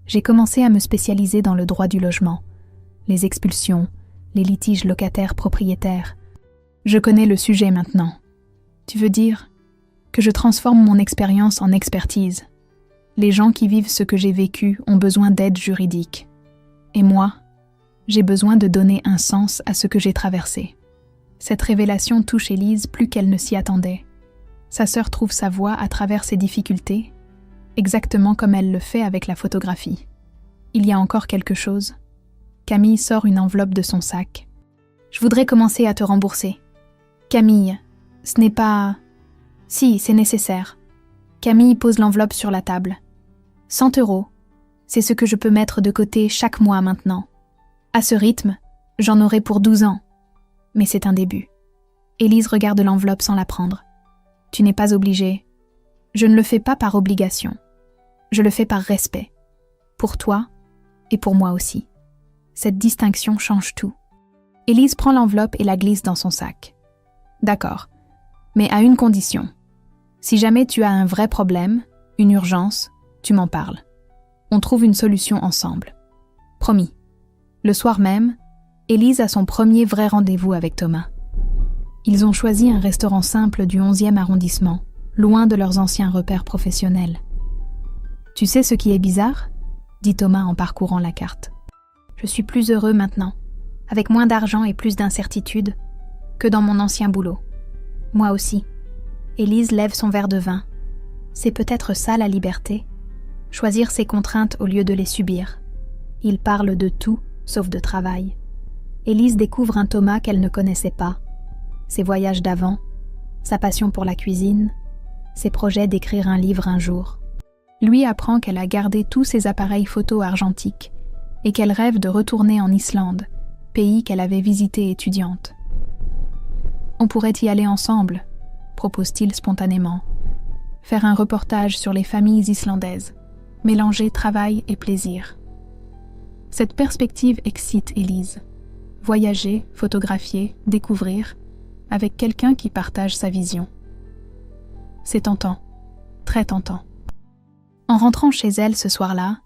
J'ai commencé à me spécialiser dans le droit du logement, les expulsions, les litiges locataires-propriétaires. Je connais le sujet maintenant. Tu veux dire que je transforme mon expérience en expertise. Les gens qui vivent ce que j'ai vécu ont besoin d'aide juridique. Et moi, j'ai besoin de donner un sens à ce que j'ai traversé. » Cette révélation touche Élise plus qu'elle ne s'y attendait. Sa sœur trouve sa voie à travers ses difficultés, exactement comme elle le fait avec la photographie. Il y a encore quelque chose. Camille sort une enveloppe de son sac. « Je voudrais commencer à te rembourser. » « Camille, ce n'est pas... » « Si, c'est nécessaire. » Camille pose l'enveloppe sur la table. « 100 €. C'est ce que je peux mettre de côté chaque mois maintenant. À ce rythme, j'en aurai pour 12 ans. Mais c'est un début. » Élise regarde l'enveloppe sans la prendre. « Tu n'es pas obligée. Je ne le fais pas par obligation. Je le fais par respect. Pour toi et pour moi aussi. Cette distinction change tout. » Élise prend l'enveloppe et la glisse dans son sac. « D'accord, mais à une condition. Si jamais tu as un vrai problème, une urgence, tu m'en parles. On trouve une solution ensemble. Promis. » Le soir même, Élise a son premier vrai rendez-vous avec Thomas. Ils ont choisi un restaurant simple du 11e arrondissement, loin de leurs anciens repères professionnels. « Tu sais ce qui est bizarre ?» dit Thomas en parcourant la carte. « Je suis plus heureux maintenant, avec moins d'argent et plus d'incertitude, que dans mon ancien boulot. Moi aussi. » Élise lève son verre de vin. C'est peut-être ça la liberté, choisir ses contraintes au lieu de les subir. Ils parlent de tout, sauf de travail. Élise découvre un Thomas qu'elle ne connaissait pas. Ses voyages d'avant, sa passion pour la cuisine, ses projets d'écrire un livre un jour. Lui apprend qu'elle a gardé tous ses appareils photo argentiques et qu'elle rêve de retourner en Islande, pays qu'elle avait visité étudiante. « On pourrait y aller ensemble », propose-t-il spontanément. « Faire un reportage sur les familles islandaises, mélanger travail et plaisir. » Cette perspective excite Élise. Voyager, photographier, découvrir, avec quelqu'un qui partage sa vision. C'est tentant, très tentant. En rentrant chez elle ce soir-là,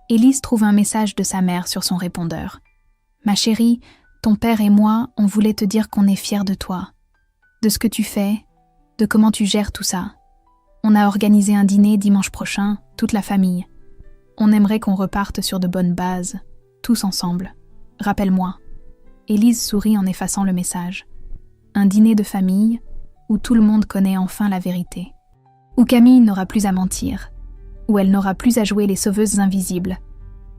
Élise trouve un message de sa mère sur son répondeur. « Ma chérie, ton père et moi, on voulait te dire qu'on est fiers de toi, de ce que tu fais, de comment tu gères tout ça. On a organisé un dîner dimanche prochain, toute la famille. On aimerait qu'on reparte sur de bonnes bases, tous ensemble. Rappelle-moi. » Élise sourit en effaçant le message. Un dîner de famille où tout le monde connaît enfin la vérité. Où Camille n'aura plus à mentir. Où elle n'aura plus à jouer les sauveuses invisibles.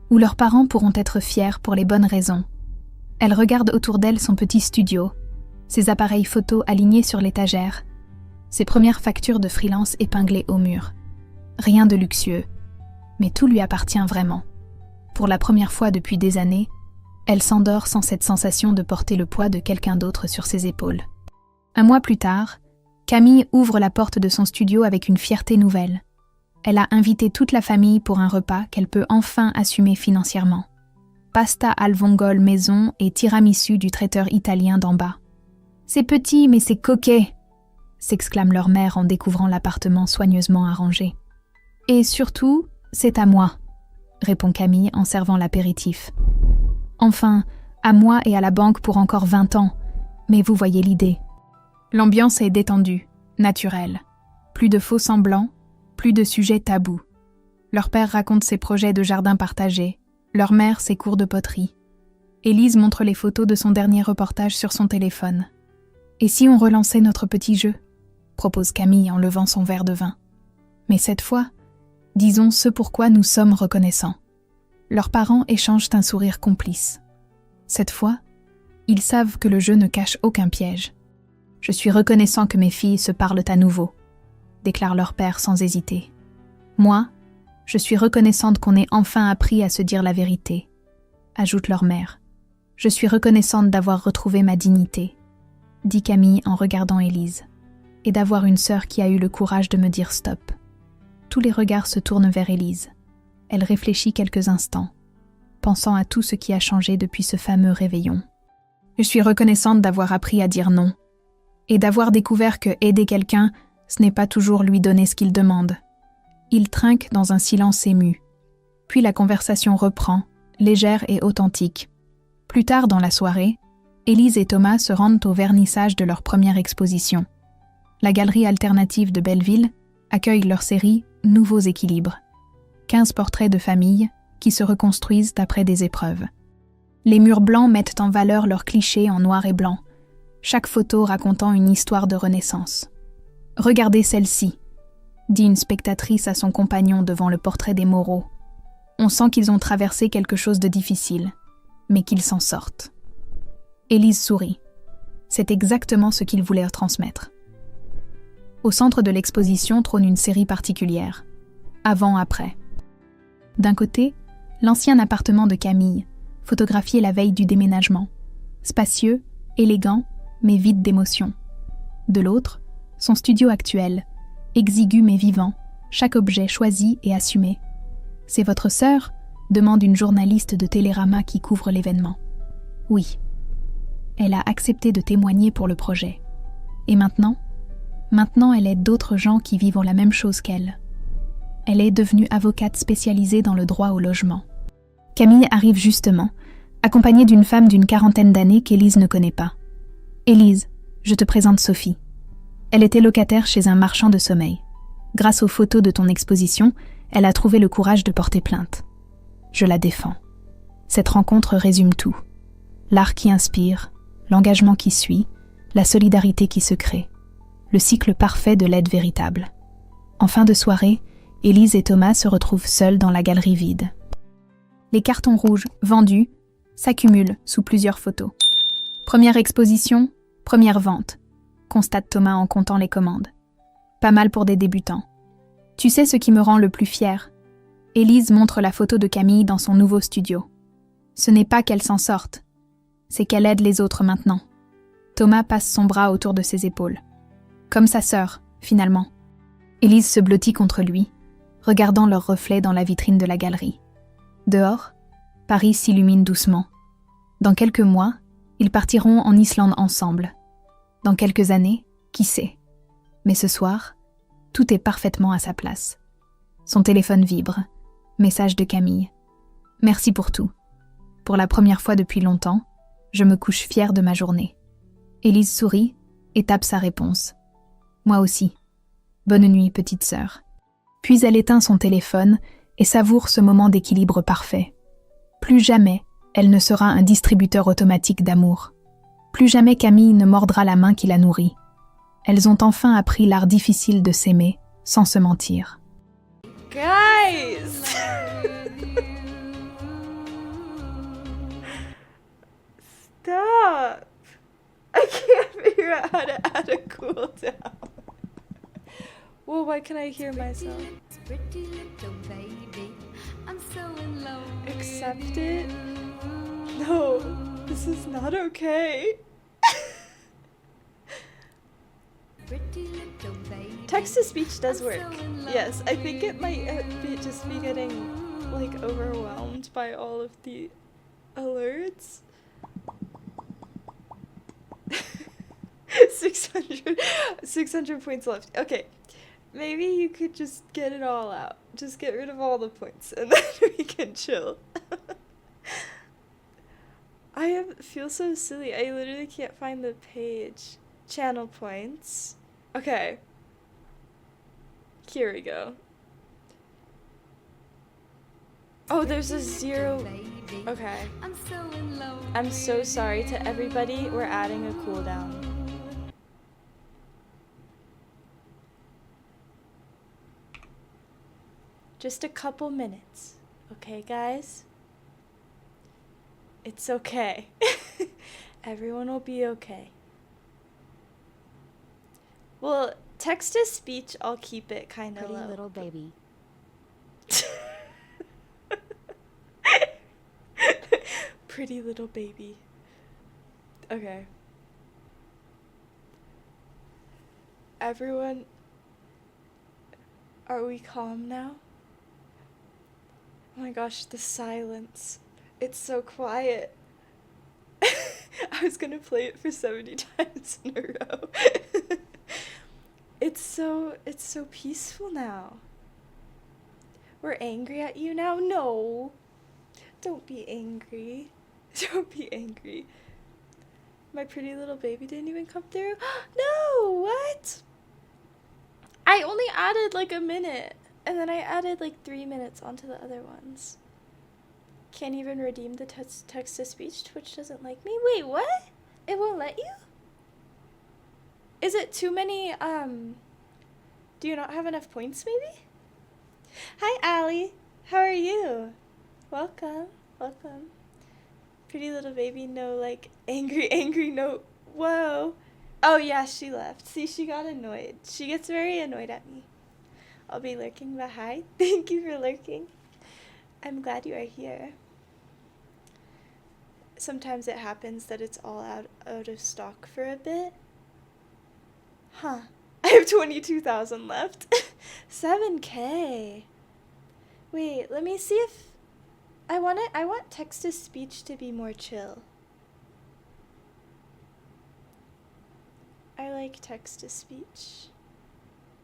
Où leurs parents pourront être fiers pour les bonnes raisons. Elle regarde autour d'elle son petit studio, ses appareils photos alignés sur l'étagère, ses premières factures de freelance épinglées au mur. Rien de luxueux, mais tout lui appartient vraiment. Pour la première fois depuis des années, elle s'endort sans cette sensation de porter le poids de quelqu'un d'autre sur ses épaules. Un mois plus tard, Camille ouvre la porte de son studio avec une fierté nouvelle. Elle a invité toute la famille pour un repas qu'elle peut enfin assumer financièrement. Pasta al vongole maison et tiramisu du traiteur italien d'en bas. « C'est petit, mais c'est coquet !» s'exclame leur mère en découvrant l'appartement soigneusement arrangé. « Et surtout, c'est à moi !» répond Camille en servant l'apéritif. Enfin, à moi et à la banque pour encore 20 ans. Mais vous voyez l'idée. L'ambiance est détendue, naturelle. Plus de faux semblants, plus de sujets tabous. Leur père raconte ses projets de jardin partagé, leur mère ses cours de poterie. Élise montre les photos de son dernier reportage sur son téléphone. « Et si on relançait notre petit jeu ?» propose Camille en levant son verre de vin. Mais cette fois, disons ce pourquoi nous sommes reconnaissants. Leurs parents échangent un sourire complice. Cette fois, ils savent que le jeu ne cache aucun piège. « Je suis reconnaissant que mes filles se parlent à nouveau », déclare leur père sans hésiter. « Moi, je suis reconnaissante qu'on ait enfin appris à se dire la vérité », ajoute leur mère. « Je suis reconnaissante d'avoir retrouvé ma dignité », dit Camille en regardant Élise, et d'avoir une sœur qui a eu le courage de me dire stop. Tous les regards se tournent vers Élise. Elle réfléchit quelques instants, pensant à tout ce qui a changé depuis ce fameux réveillon. « Je suis reconnaissante d'avoir appris à dire non, et d'avoir découvert que aider quelqu'un, ce n'est pas toujours lui donner ce qu'il demande. » Il trinque dans un silence ému. Puis la conversation reprend, légère et authentique. Plus tard dans la soirée, Élise et Thomas se rendent au vernissage de leur première exposition. La galerie alternative de Belleville accueille leur série Nouveaux équilibres. 15 portraits de famille qui se reconstruisent après des épreuves. Les murs blancs mettent en valeur leurs clichés en noir et blanc, chaque photo racontant une histoire de renaissance. « Regardez celle-ci », dit une spectatrice à son compagnon devant le portrait des Moreau. On sent qu'ils ont traversé quelque chose de difficile, mais qu'ils s'en sortent. Élise sourit. C'est exactement ce qu'il voulait transmettre. Au centre de l'exposition trône une série particulière. Avant-après. D'un côté, l'ancien appartement de Camille, photographié la veille du déménagement. Spacieux, élégant, mais vide d'émotion. De l'autre, son studio actuel, exigu mais vivant, chaque objet choisi et assumé. « C'est votre sœur ?» demande une journaliste de Télérama qui couvre l'événement. Oui. Elle a accepté de témoigner pour le projet. Et maintenant ? Maintenant, elle aide d'autres gens qui vivent la même chose qu'elle. Elle est devenue avocate spécialisée dans le droit au logement. Camille arrive justement, accompagnée d'une femme d'une quarantaine d'années qu'Élise ne connaît pas. « Élise, je te présente Sophie. Elle était locataire chez un marchand de sommeil. Grâce aux photos de ton exposition, elle a trouvé le courage de porter plainte. Je la défends. Cette rencontre résume tout. L'art qui inspire, l'engagement qui suit, la solidarité qui se crée. Le cycle parfait de l'aide véritable. » En fin de soirée, Élise et Thomas se retrouvent seuls dans la galerie vide. Les cartons rouges, vendus, s'accumulent sous plusieurs photos. Première exposition, première vente, constate Thomas en comptant les commandes. Pas mal pour des débutants. Tu sais ce qui me rend le plus fier ? Élise montre la photo de Camille dans son nouveau studio. Ce n'est pas qu'elle s'en sorte, c'est qu'elle aide les autres maintenant. Thomas passe son bras autour de ses épaules. Comme sa sœur, finalement. Élise se blottit contre lui, regardant leur reflet dans la vitrine de la galerie. Dehors, Paris s'illumine doucement. Dans quelques mois, ils partiront en Islande ensemble. Dans quelques années, qui sait ? Mais ce soir, tout est parfaitement à sa place. Son téléphone vibre. Message de Camille. « Merci pour tout. Pour la première fois depuis longtemps, je me couche fière de ma journée. » Élise sourit et tape sa réponse. « Moi aussi. Bonne nuit, petite sœur. » Puis elle éteint son téléphone et savoure ce moment d'équilibre parfait. Plus jamais, elle ne sera un distributeur automatique d'amour. Plus jamais Camille ne mordra la main qui la nourrit. Elles ont enfin appris l'art difficile de s'aimer sans se mentir. Guys! Stop! I can't figure out how to add a cooldown. Well, why can I hear myself? Accept it? No, this is not okay. Text-to-speech does work. Yes, I think it might just be getting like overwhelmed by all of the alerts. 600 points left. Okay, maybe you could just get it all out. Just get rid of all the points and then we can chill. feel so silly. I literally can't find the page. Channel points. Okay. Here we go. Oh, there's a 0. Okay. I'm so sorry to everybody. We're adding a cooldown. Just a couple minutes. Okay, guys? It's okay. Everyone will be okay. Well, text to speech, I'll keep it kind of low. Pretty little baby. Pretty little baby. Okay. Everyone, are we calm now? Oh my gosh, the silence. It's so quiet. I was gonna play it for 70 times in a row. It's so peaceful now. We're angry at you now? No. Don't be angry. Don't be angry. My pretty little baby didn't even come through? No, what? I only added like a minute, and then I added like 3 minutes onto the other ones. Can't even redeem the text-to-speech. Twitch doesn't like me. Wait, what? It won't let you? Is it too many, do you not have enough points, maybe? Hi, Allie. How are you? Welcome. Welcome. Pretty little baby, no, like, angry note. Whoa. Oh, yeah, she left. See, she got annoyed. She gets very annoyed at me. I'll be lurking, but hi. Thank you for lurking. I'm glad you are here. Sometimes it happens that it's all out of stock for a bit. Huh. I have 22,000 left. 7K. Wait, let me see if... I want text-to-speech to be more chill. I like text-to-speech.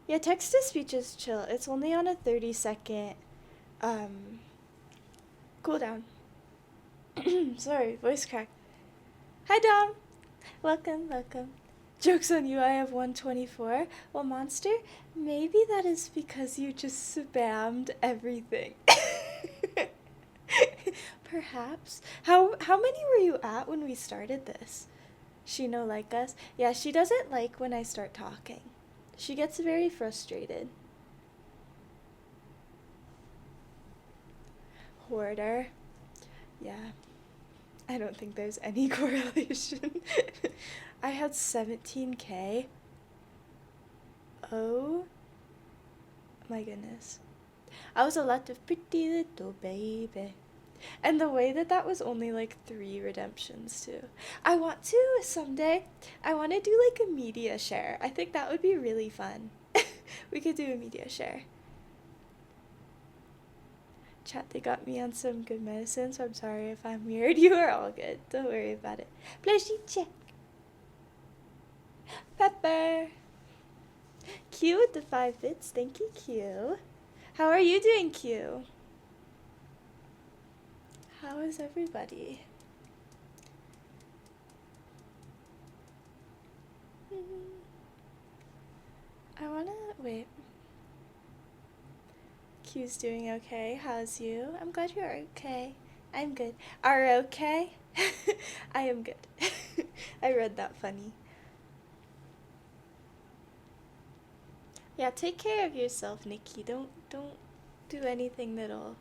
Yeah, text-to-speech is chill. It's only on a 30-second cooldown. Sorry, voice crack. Hi, Dom. Welcome, welcome. Joke's on you, I have 124. Well, Monster, maybe that is because you just spammed everything. Perhaps. How many were you at when we started this? She no like us? Yeah, she doesn't like when I start talking. She gets very frustrated. Hoarder. Yeah. I don't think there's any correlation. I had 17K. Oh my goodness. I was a lot of pretty little baby. And the way that was only like 3 redemptions too. I want to someday. I want to do like a media share. I think that would be really fun. We could do a media share. Chat, they got me on some good medicine, so I'm sorry if I'm weird. You are all good. Don't worry about it. Plushy check. Pepper. Q with the 5 bits. Thank you, Q. How are you doing, Q? How is everybody? I wanna... wait. Q's doing okay. How's you? I'm glad you're okay. I'm good. Are okay? I am good. I read that funny. Yeah, take care of yourself, Nikki. Don't do anything that'll